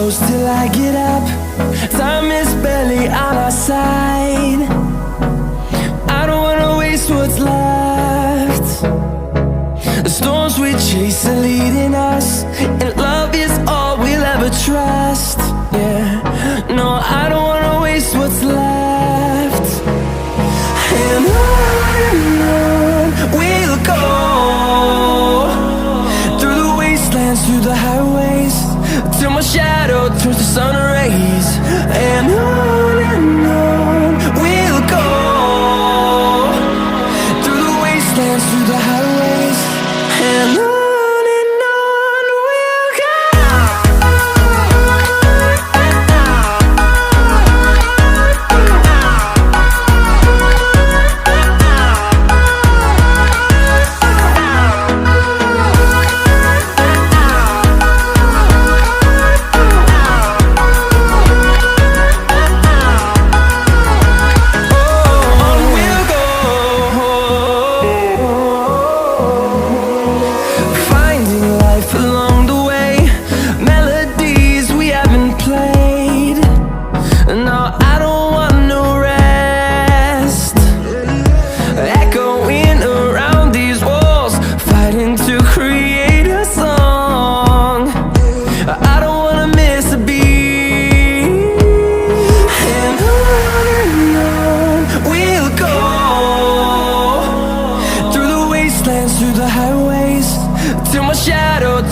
close till I get up. Time is barely on our side. I don't wanna waste what's left. The storms we chase are leading us, and love is all we'll ever trust. Yeah, no, I don't wanna waste what's left. And on we'll go, through the wastelands, through the highways, till my shadow turns to sun rays. And on we'll go, through the wastelands, through the highways, and on we'll go.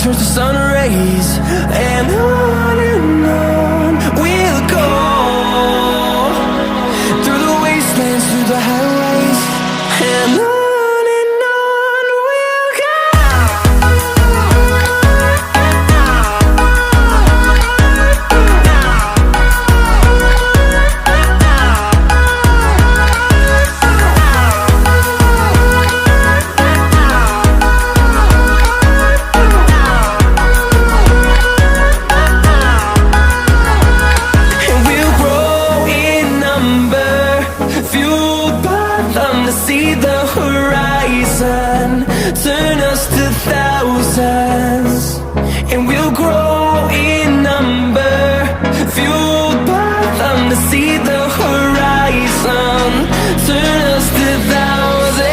Turns to sun rays, and on we'll go, through the wastelands, through the highways, and on we'll go. See the horizon, turn us to thousands, and we'll grow in number, fueled by them to see the horizon, turn us to thousands.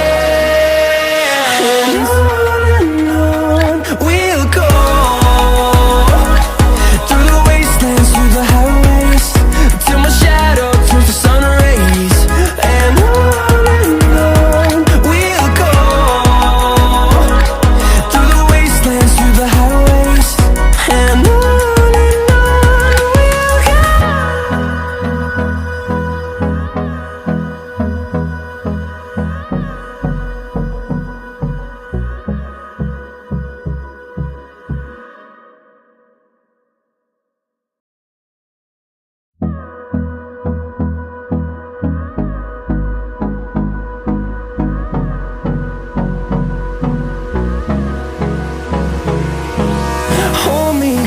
And on we'll go, through the wastelands, through the highways, till my shadow turns to sun rays. And on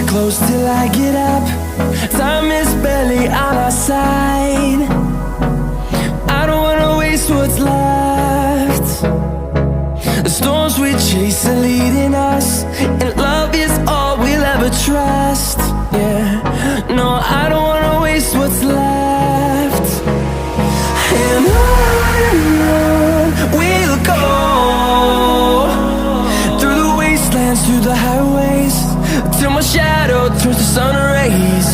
close till I get up. Time is barely on our side. I don't wanna waste what's left. The storms we chase are leading us, and love is all we'll ever trust. Yeah, no, I don't wanna waste what's left. And on we'll go, through the wastelands, through the highways, till my shadow turns to sun rays.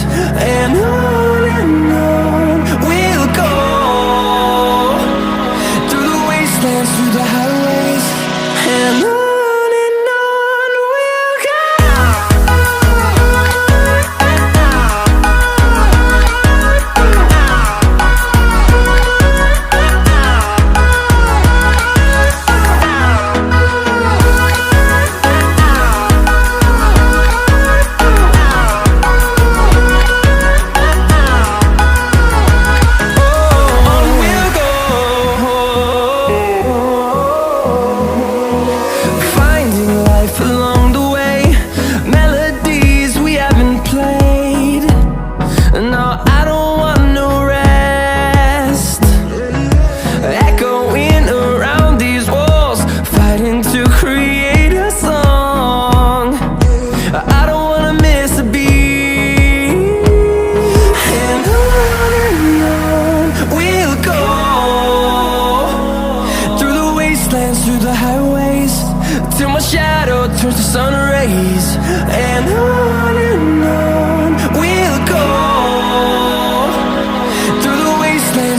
And on we'll go, through the wastelands, through the highways, and on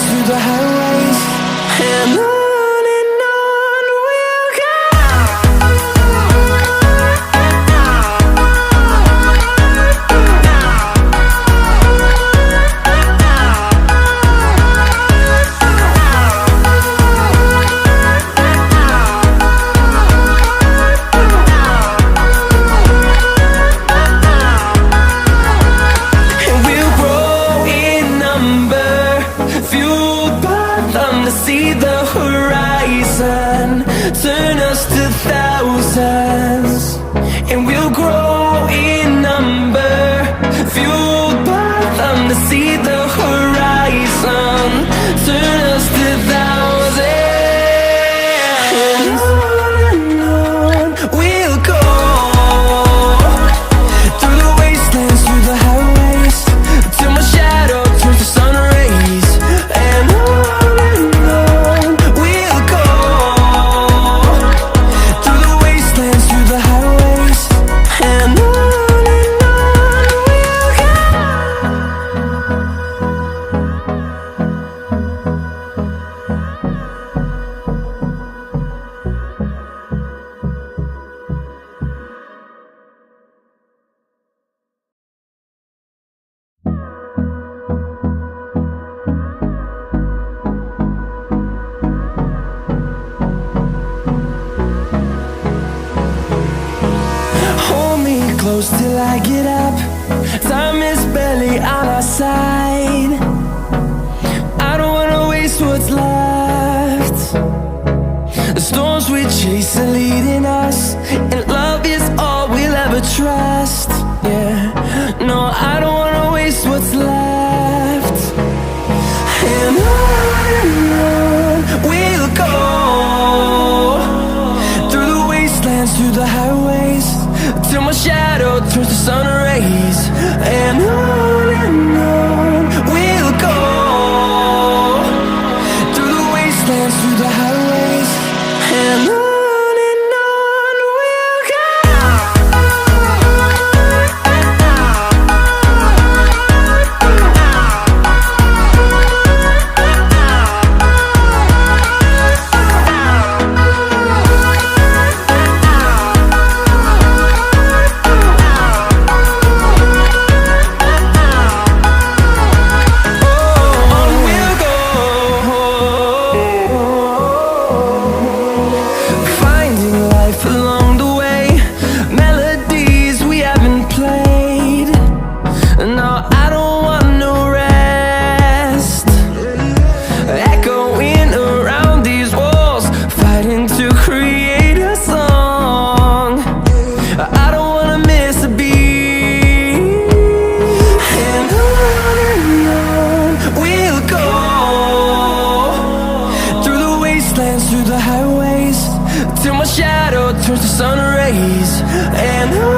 wastelands, through the highways, and on we'll go. And we'll grow in number, fueled by them to see the horizon, turn us to thousands. And we'll grow in number, fueled by them to see the horizon, turn us to thousands. And on we'll go, through the wastelands, through the highways, till my shadow turns to sun rays. And on we'll go, through the wastelands, through the highways, and on we'll go. Hold me close till I get up. Time is barely on our side. I don't wanna waste what's left. The storms we chase are leading us, and love is all we'll ever trust. Yeah, no, I don't wanna waste what's left. And on we'll go, through the wastelands, through the highways, till my shadow turns to sun rays. And on we'll go, through the wastelands, through the highways, and on we'll go. Finding life along the way, melodies we haven't played. No, I don't want no rest. Echoing around these walls, fighting to create a song. I don't wanna miss a beat. And on we'll go, through the wastelands, through the highways, till my shadow turns to sun rays. And on